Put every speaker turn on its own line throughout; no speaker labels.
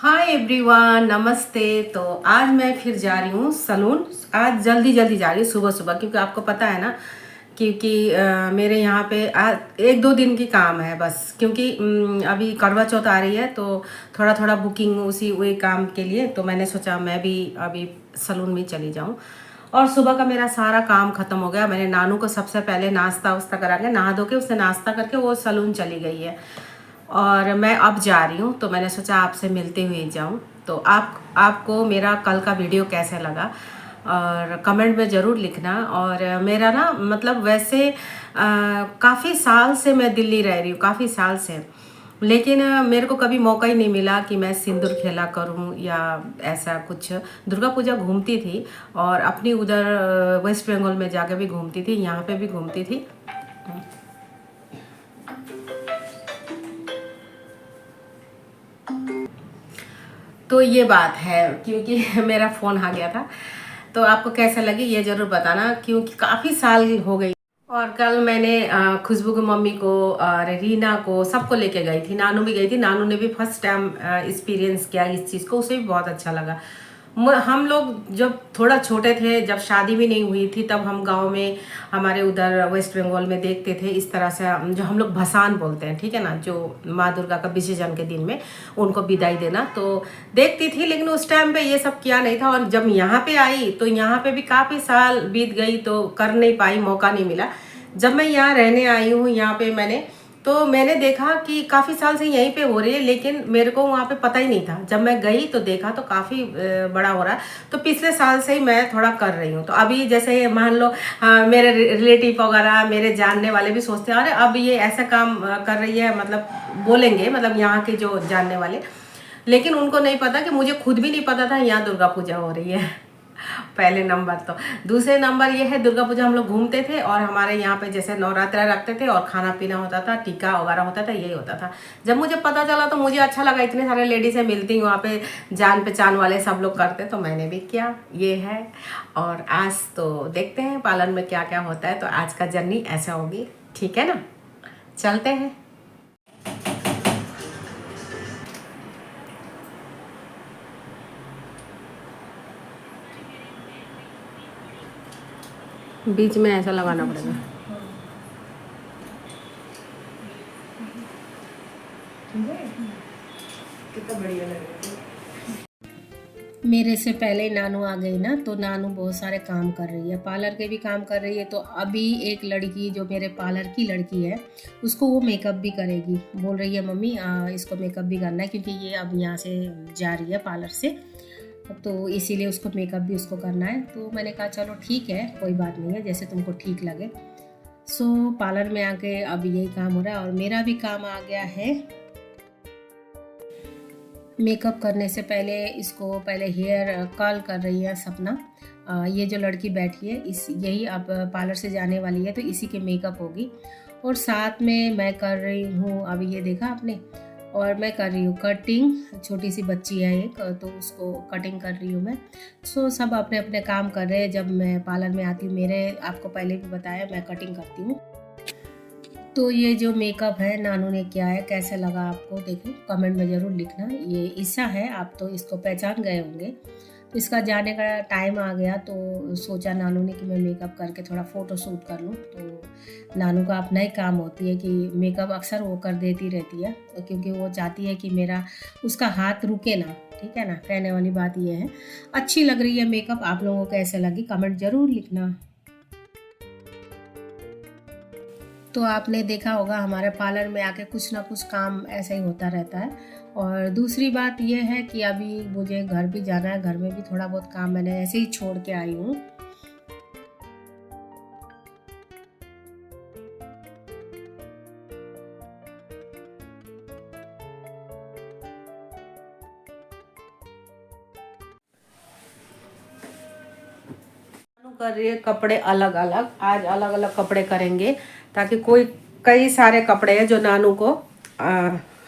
Hi everyone, नमस्ते। तो आज मैं फिर जा रही हूँ सलून। आज जल्दी जल्दी जा रही हूँ, सुबह सुबह, क्योंकि आपको पता है ना, क्योंकि मेरे यहाँ पे आज एक दो दिन की काम है बस। क्योंकि अभी करवा चौथ आ रही है, तो थोड़ा थोड़ा बुकिंग उसी वही काम के लिए, तो मैंने सोचा मैं भी अभी सलून में चली जाऊँ। और सुबह का मेरा सारा काम ख़त्म हो गया। मैंने नानू को सबसे पहले नाश्ता वास्ता करा के, नहा धो के उसे नाश्ता करके वो सलून चली गई है। और मैं अब जा रही हूँ, तो मैंने सोचा आपसे मिलते हुए जाऊँ। तो आपको मेरा कल का वीडियो कैसा लगा और कमेंट में ज़रूर लिखना। और मेरा ना मतलब वैसे काफ़ी साल से मैं दिल्ली रह रही हूँ, काफ़ी साल से, लेकिन मेरे को कभी मौका ही नहीं मिला कि मैं सिंदूर खेला करूं या ऐसा कुछ। दुर्गा पूजा घूमती थी और अपनी उधर वेस्ट बंगाल में जाके भी घूमती थी, यहाँ पे भी घूमती थी। तो ये बात है, क्योंकि मेरा फ़ोन आ गया था। तो आपको कैसा लगी ये ज़रूर बताना, क्योंकि काफ़ी साल हो गई। और कल मैंने खुशबू की मम्मी को और रीना को सबको लेके गई थी। नानू भी गई थी, नानू ने भी फर्स्ट टाइम एक्सपीरियंस किया इस चीज़ को, उसे भी बहुत अच्छा लगा। हम लोग जब थोड़ा छोटे थे, जब शादी भी नहीं हुई थी, तब हम गांव में हमारे उधर वेस्ट बंगाल में देखते थे इस तरह से, जो हम लोग भसान बोलते हैं, ठीक है ना, जो माँ दुर्गा का विसर्जन के दिन में उनको विदाई देना, तो देखती थी। लेकिन उस टाइम पे ये सब किया नहीं था। और जब यहाँ पे आई तो यहाँ पे भी काफ़ी साल बीत गई, तो कर नहीं पाई, मौका नहीं मिला। जब मैं यहाँ रहने आई हूँ, यहाँ पे मैंने देखा कि काफ़ी साल से यहीं पे हो रही है, लेकिन मेरे को वहाँ पे पता ही नहीं था। जब मैं गई तो देखा तो काफ़ी बड़ा हो रहा है। तो पिछले साल से ही मैं थोड़ा कर रही हूँ। तो अभी जैसे मान लो मेरे रिलेटिव वगैरह, मेरे जानने वाले भी सोचते हैं अरे अब ये ऐसा काम कर रही है, मतलब बोलेंगे, मतलब यहाँ के जो जानने वाले। लेकिन उनको नहीं पता कि मुझे खुद भी नहीं पता था यहाँ दुर्गा पूजा हो रही है। पहले नंबर तो। दूसरे नंबर ये है, दुर्गा पूजा हम लोग घूमते थे और हमारे यहाँ पे जैसे नवरात्रा रखते थे और खाना पीना होता था, टीका वगैरह होता था, यही होता था। जब मुझे पता चला तो मुझे अच्छा लगा, इतने सारे लेडीज से मिलती हूँ वहाँ पे, जान पहचान वाले सब लोग करते, तो मैंने भी किया, ये है। और आज तो देखते हैं पालन में क्या क्या होता है। तो आज का जर्नी ऐसा होगी, ठीक है ना, चलते हैं। बीच में ऐसा लगाना पड़ेगा। कितना बढ़िया लग रहा है। मेरे से पहले नानू आ गई ना, तो नानू बहुत सारे काम कर रही है, पार्लर के भी काम कर रही है। तो अभी एक लड़की जो मेरे पार्लर की लड़की है, उसको वो मेकअप भी करेगी। बोल रही है मम्मी इसको मेकअप भी करना है, क्योंकि ये अब यहाँ से जा रही है पार्लर से, तो इसीलिए उसको मेकअप भी उसको करना है। तो मैंने कहा चलो ठीक है, कोई बात नहीं है, जैसे तुमको ठीक लगे। सो पार्लर में आके अब यही काम हो रहा है। और मेरा भी काम आ गया है। मेकअप करने से पहले इसको पहले हेयर कर्ल कर रही है सपना। ये जो लड़की बैठी है, इस यही अब पार्लर से जाने वाली है, तो इसी के मेकअप होगी। और साथ में मैं कर रही हूँ, अभी ये देखा आपने, और मैं कर रही हूँ कटिंग। छोटी सी बच्ची है एक, तो उसको कटिंग कर रही हूँ मैं। सो सब अपने अपने काम कर रहे हैं। जब मैं पार्लर में आती हूँ, मेरे आपको पहले भी बताया मैं कटिंग करती हूँ। तो ये जो मेकअप है नानू ने किया है, कैसा लगा आपको, देखो कमेंट में ज़रूर लिखना। ये ईसा है, आप तो इसको पहचान गए होंगे। तो इसका जाने का टाइम आ गया, तो सोचा नानू ने कि मैं मेकअप करके थोड़ा फ़ोटो शूट कर लूँ। तो नानू का अपना ही काम होती है कि मेकअप अक्सर वो कर देती रहती है, क्योंकि वो चाहती है कि मेरा उसका हाथ रुके ना, ठीक है ना, कहने वाली बात ये है। अच्छी लग रही है मेकअप। आप लोगों को कैसे लगी कमेंट ज़रूर लिखना। तो आपने देखा होगा हमारे पार्लर में आके कुछ ना कुछ काम ऐसा ही होता रहता है। और दूसरी बात यह है कि अभी मुझे घर भी जाना है, घर में भी थोड़ा बहुत काम मैंने ऐसे ही छोड़ के आई हूँ। कर रही है कपड़े अलग अलग, आज अलग अलग कपड़े करेंगे, ताकि कोई कई सारे कपड़े हैं जो नानू को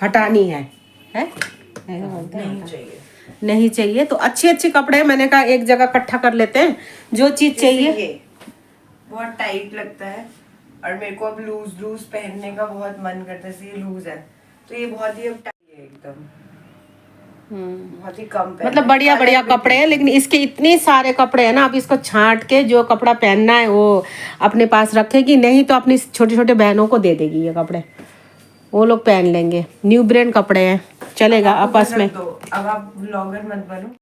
हटानी है? नहीं चाहिए, नहीं चाहिए। तो अच्छे अच्छे कपड़े मैंने कहा एक जगह इकट्ठा कर लेते हैं, जो चीज चाहिए।
बहुत टाइट लगता है और मेरे को अब लूज लूज पहनने का बहुत मन करता है, ये लूज है, तो ये बहुत ही अब टाइट है एकदम। बहुत ही कम पहना
मतलब
है।
बढ़िया बढ़िया
कलर भी
कपड़े हैं, लेकिन इसके इतने सारे कपड़े हैं ना, अब इसको छांट के जो कपड़ा पहनना है वो अपने पास रखेगी, नहीं तो अपनी छोटी छोटी बहनों को दे देगी ये कपड़े, वो लोग पहन लेंगे। न्यू ब्रांड कपड़े हैं, चलेगा
आपको
आपस
रख
में।
दो, अब आप ब्लॉगर मत बनो।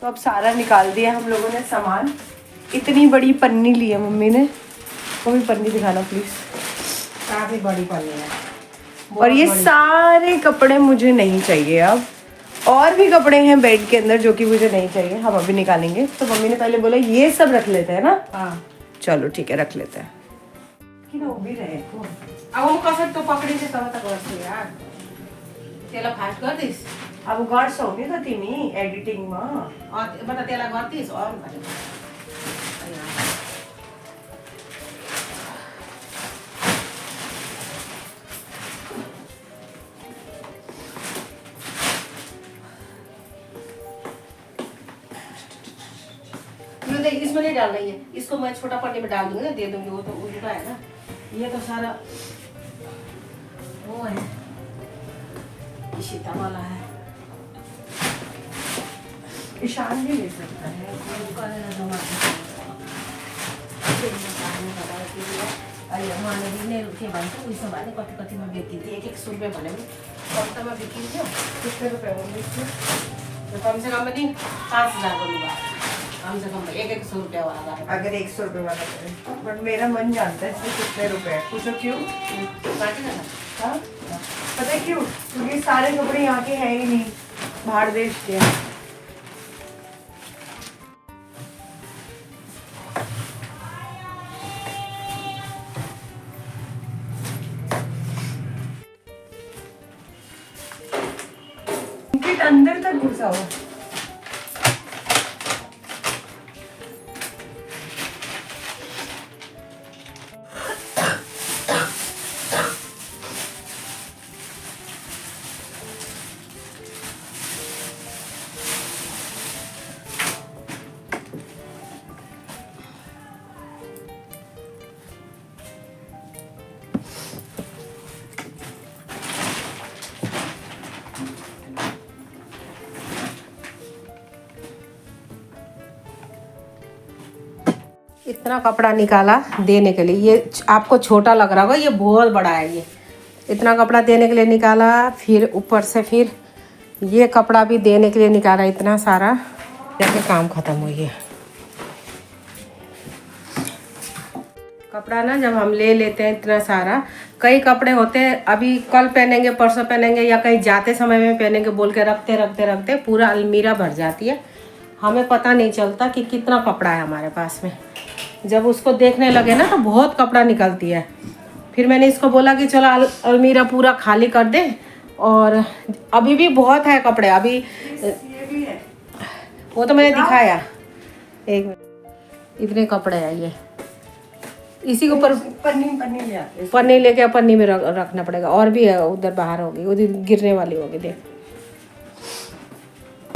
तो अब सारा निकाल दिया हम लोगों ने सामान। इतनी बड़ी पन्नी ली है मम्मी ने। मम्मी पन्नी दिखाना प्लीज।
काफी बड़ी पन्नी है,
और ये सारे कपड़े मुझे नहीं चाहिए अब। और भी कपड़े हैं बेड के अंदर जो कि मुझे नहीं चाहिए, हम अभी निकालेंगे। तो मम्मी ने पहले बोला ये सब रख लेते हैं ना।
हाँ
चलो ठीक है, रख लेते हैं। वो भी रहे को
अब हम कसर तो पकड़ी से तब तक बस यार तेला फास्ट कर दिस
अब गर्छ हो नि त तिमी एडिटिङमा।
और बता तेला गर्दिस और इसमें नहीं डालना है, इसको मैं छोटा पन्नी में डाल दूंगी ना, दे दूंगी। वो तो उल्टा है ना, ये तो सारा वो है, सीता वाला है।
ईशान भी ले सकता है।
कति कतिमा बेचिन्थ्यो, 1-1 रुपियाँ भनेको कम्तीमा बिकिन्थ्यो।
कितने रुपए होंगे?
कम से कम पनि 5,000 को लुगा, कम से कम 1-1 रुपियाँ वाला।
अगर 100 रुपए वाला करें, बट मेरा मन जानता है इसमें कितने रुपए है। पूछो क्यों? हाँ? पता है क्यों? क्योंकि सारे कपड़े यहाँ के हैं ही नहीं, बाहर देश के हैं। अंदर तक घुसा हुआ।
इतना कपड़ा निकाला देने के लिए, ये आपको छोटा लग रहा होगा, ये बहुत बड़ा है। ये इतना कपड़ा देने के लिए निकाला, फिर ऊपर से फिर ये कपड़ा भी देने के लिए निकाला, इतना सारा। जाके काम ख़त्म हुई है। कपड़ा ना जब हम ले लेते हैं इतना सारा, कई कपड़े होते हैं अभी कल पहनेंगे, परसों पहनेंगे, या कहीं जाते समय में पहनेंगे बोल के रखते रखते रखते पूरा अलमीरा भर जाती है। हमें पता नहीं चलता कि कितना कपड़ा है हमारे पास में। जब उसको देखने लगे ना तो बहुत कपड़ा निकलती है। फिर मैंने इसको बोला कि चलो अलमीरा पूरा खाली कर दे, और अभी भी बहुत है कपड़े अभी।
ये भी है,
वो तो मैंने दिखाया। एक मिनट, इतने कपड़े हैं ये। इसी के ऊपर
पन्नी ले आते हैं।
पन्नी लेके पन्नी में रखना पड़ेगा। और भी है, उधर बाहर होगी, उधर गिरने वाली होगी। देख,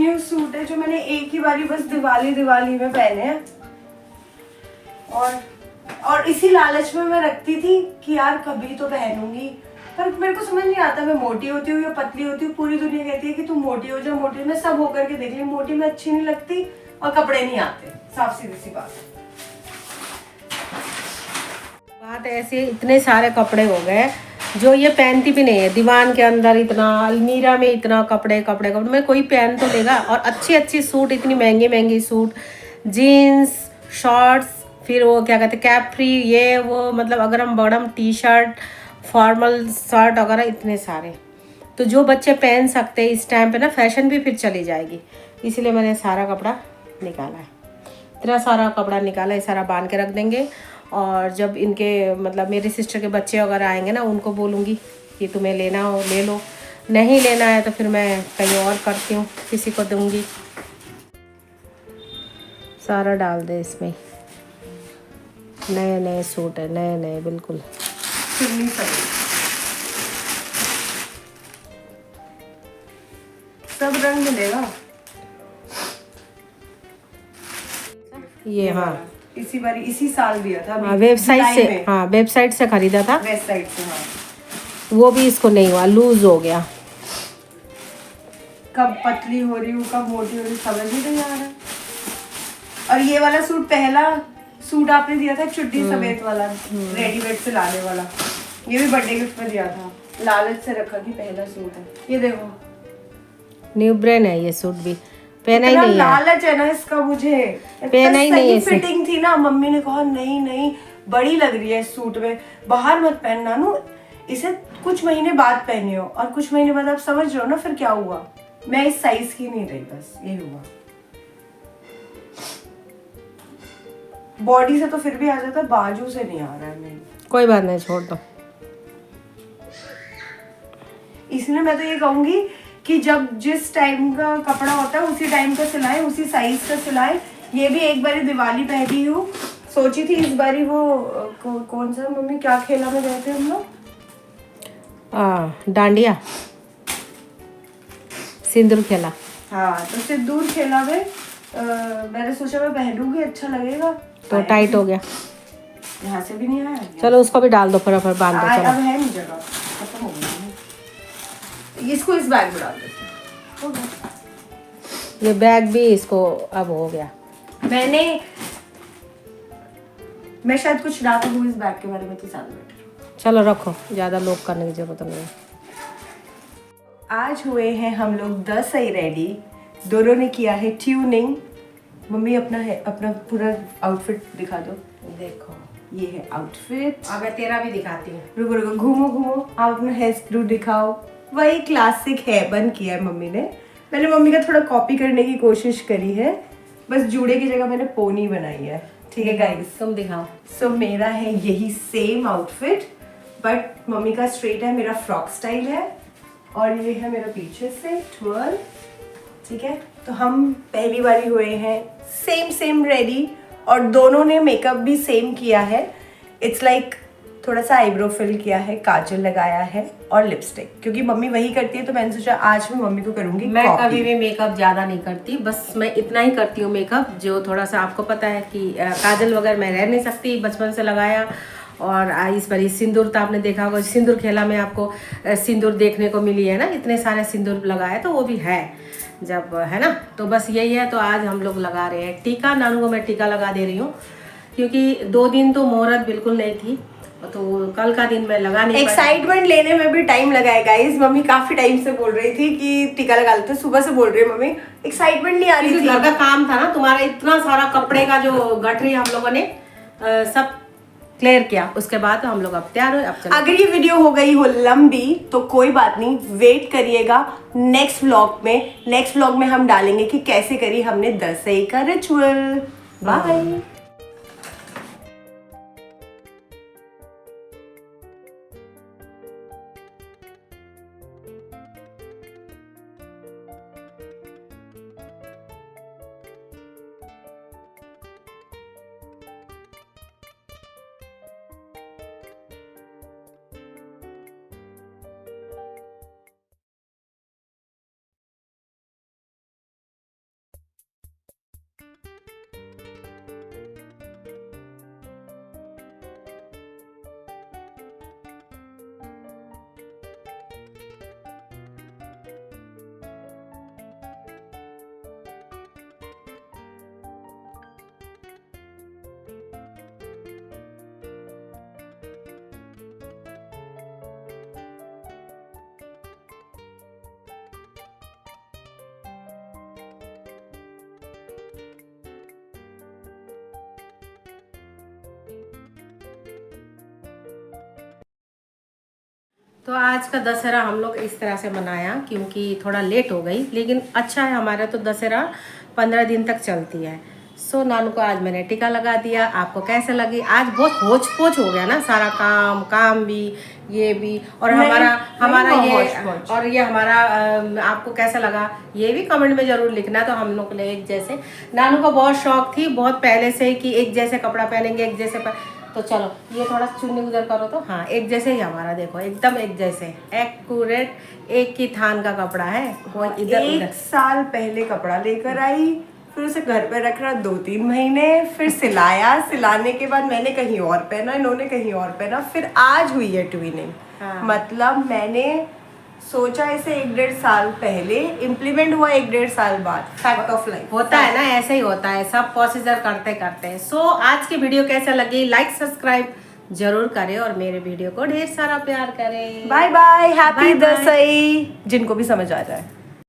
ये सूट है जो मैंने एक ही बारी बस दिवाली में पहने हैं, और इसी लालच में मैं रखती थी कि यार कभी तो पहनूंगी। पर मेरे को समझ नहीं आता मैं मोटी होती हूँ या पतली होती हूँ। पूरी दुनिया कहती है कि तुम मोटी हो जाओ, मोटी। मैं सब होकर के देख ली, मोटी में अच्छी नहीं लगती और कपड़े नहीं आते। साफ सीधी सी बात
ऐसे इतने सारे कपड़े हो गए जो ये पहनती भी नहीं है। दीवान के अंदर इतना, अलमीरा में इतना कपड़े कपड़े कपड़े में कोई पहन तो लेगा। और अच्छी अच्छी सूट, इतनी महंगी महंगी सूट, जीन्स, शॉर्ट्स, फिर वो क्या कहते हैं कैप्री, ये वो, मतलब Agaram बगरम T shirt, formal shirt वगैरह, इतने सारे। तो जो बच्चे पहन सकते हैं इस टाइम पे ना, फैशन भी फिर चली जाएगी। इसलिए मैंने सारा कपड़ा निकाला है। इतना सारा कपड़ा निकाला है, सारा बांध के रख देंगे। और जब इनके मतलब मेरी सिस्टर के बच्चे वगैरह आएंगे ना, उनको बोलूँगी कि तुम्हें लेना हो ले लो, नहीं लेना है तो फिर मैं कहीं और करती हूँ, किसी को दूँगी। सारा डाल दे इसमें। नए नए सूट है, नए नए बिल्कुल।
सब रंग मिलेगा
ये। हाँ,
इसी बारी इसी साल दिया था।
हाँ वेबसाइट से, हाँ वेबसाइट से खरीदा था।
वेबसाइट से, हाँ।
वो भी इसको नहीं हुआ, लूज हो गया।
कब पतली हो रही हूँ, कब मोटी हो रही हूँ, समझ ही नहीं आ रहा। और ये वाला सूट, पहला सूट आपने दिया था चुट्टी सफेद वाला, रेडीमेड से लाने वाला, ये भी बर्थडे गिफ्ट में दिया था। लालच से रखा कि पहला सूट है। ये देखो,
न्यू ब्रांड है ये सूट भी, पहना ही नहीं है।
लालच है ना इसका, मुझे
पहना ही नहीं है।
फिटिंग थी ना, मम्मी ने कहा नहीं नहीं बड़ी लग रही है इस सूट में, बाहर मत पहनना नू, इसे कुछ महीने बाद पहने हो। और कुछ महीने बाद आप समझ रहे हो ना फिर क्या हुआ। मैं इस साइज की नहीं रही, बस यही हुआ। बॉडी से तो फिर भी आ जाता, बाजू से नहीं आ रहा है मेरी।
कोई बात नहीं, छोड़ दो।
इसलिए मैं तो ये कहूंगी कि जब जिस टाइम का कपड़ा होता है उसी टाइम का सिलाए, उसी साइज का सिलाए। ये भी एक बारी दिवाली पहनी हूँ, सोची थी इस बारी वो कौन सा मम्मी क्या खेला में गए थे हम लोग,
डांडिया, सिंदूर खेला।
हाँ, तो सिंदूर खेला में मैंने सोचा मैं पहनूंगी, अच्छा लगेगा,
तो टाइट हो गया।
यहाँ से भी नहीं आया।
चलो उसको भी डाल दो, फटाफट बांध दो।
अब
चलो
है नहीं जगह, खत्म हो गई। इसको इस बैग में डाल देते हैं।
ये बैग भी इसको अब हो गया।
मैं शायद कुछ ना कहूँ इस बैग के बारे में, तो ज्यादा बेटर।
चलो रखो, ज़्यादा लोग करने की जरूरत नहीं है।
आज हुए हैं हम लोग 10 ही रेडी, दोनों ने किया है ट्यूनिंग। मम्मी अपना पूरा आउटफिट दिखा दो।
देखो
ये है आउटफिट।
अब मैं तेरा भी दिखाती हूँ।
रुको घूमो, आप अपना हेयर स्क्रू दिखाओ। वही क्लासिक हेयर बन किया है मम्मी ने। मैंने मम्मी का थोड़ा कॉपी करने की कोशिश करी है, बस जूड़े की जगह मैंने पोनी बनाई है। ठीक है गाइस,
तुम दिखाओ।
सो मेरा है यही सेम आउटफिट, बट मम्मी का स्ट्रेट है, मेरा फ्रॉक स्टाइल है, और ये है मेरा पीछे से ट्विर्ल। ठीक है, तो हम पहली बारी हुए हैं सेम रेडी, और दोनों ने मेकअप भी सेम किया है। इट्स लाइक थोड़ा सा आईब्रो फिल किया है, काजल लगाया है और लिपस्टिक, क्योंकि मम्मी वही करती है तो मैंने सोचा आज मैं मम्मी को करूंगी।
मैं कभी भी मेकअप ज़्यादा नहीं करती, बस मैं इतना ही करती हूँ मेकअप जो थोड़ा सा, आपको पता है कि काजल वगैरह मैं रह नहीं सकती, बचपन से लगाया। और इस बार सिंदूर तो आपने देखा होगा, सिंदूर खेला में आपको सिंदूर देखने को मिली है ना, इतने सारे सिंदूर लगाए, तो वो भी है जब, है ना। तो बस यही है, तो आज हम लोग लगा रहे हैं टीका। नानू को मैं टीका लगा दे रही हूँ। क्योंकि 2 दिन तो मुहूर्त बिल्कुल नहीं थी, तो कल का दिन मैं लगा नहीं पाई।
एक्साइटमेंट लेने में भी टाइम लगा है गाइस। मम्मी काफी टाइम से बोल रही थी कि टीका लगा लेते, सुबह से बोल रही है मम्मी, एक्साइटमेंट नहीं आ रही थी।
घर का काम था ना, तुम्हारा इतना सारा कपड़े का जो गठरी हम लोगों ने सब क्लियर किया, उसके बाद हम लोग अब तैयार हुए। अब चलो।
अगर ये वीडियो हो गई हो लंबी तो कोई बात नहीं, वेट करिएगा नेक्स्ट व्लॉग में। नेक्स्ट व्लॉग में हम डालेंगे कि कैसे करी हमने दसई का रिचुअल। बाय।
तो आज का दशहरा हम लोग इस तरह से मनाया, क्योंकि थोड़ा लेट हो गई, लेकिन अच्छा है। हमारा तो दशहरा 15 दिन तक चलती है। सो नानू को आज मैंने टीका लगा दिया। आपको कैसे लगी? आज बहुत होच पोच हो गया ना, सारा काम भी, ये भी, और हमारा ये हमारा आपको कैसा लगा ये भी कमेंट में जरूर लिखना। तो हम लोग ने एक जैसे, नानू को बहुत शौक थी बहुत पहले से कि एक जैसे कपड़ा पहनेंगे, एक जैसे तो चलो ये थोड़ा चुन्नी उधर करो तो हाँ, एक जैसे ही हमारा देखो, एकदम एक जैसे एक्यूरेट, एक ही थान का कपड़ा है। कोई इधर
एक साल पहले कपड़ा लेकर आई, फिर उसे घर पे रख रहा 2-3 महीने, फिर सिलाया, सिलाने के बाद मैंने कहीं और पहना, इन्होंने कहीं और पहना, फिर आज हुई है ट्विनिंग।
हाँ।
मतलब मैंने सोचा इसे 1-1.5 साल पहले, इम्प्लीमेंट हुआ 1-1.5 साल बाद। फैक्ट ऑफ लाइफ
होता है ना, ऐसे ही होता है, सब प्रोसीजर करते करते। सो आज की वीडियो कैसा लगी, लाइक सब्सक्राइब जरूर करें और मेरे वीडियो को ढेर सारा प्यार करें।
Bye bye, happy
Bye bye.
Dashain, जिनको भी समझ आ जाए।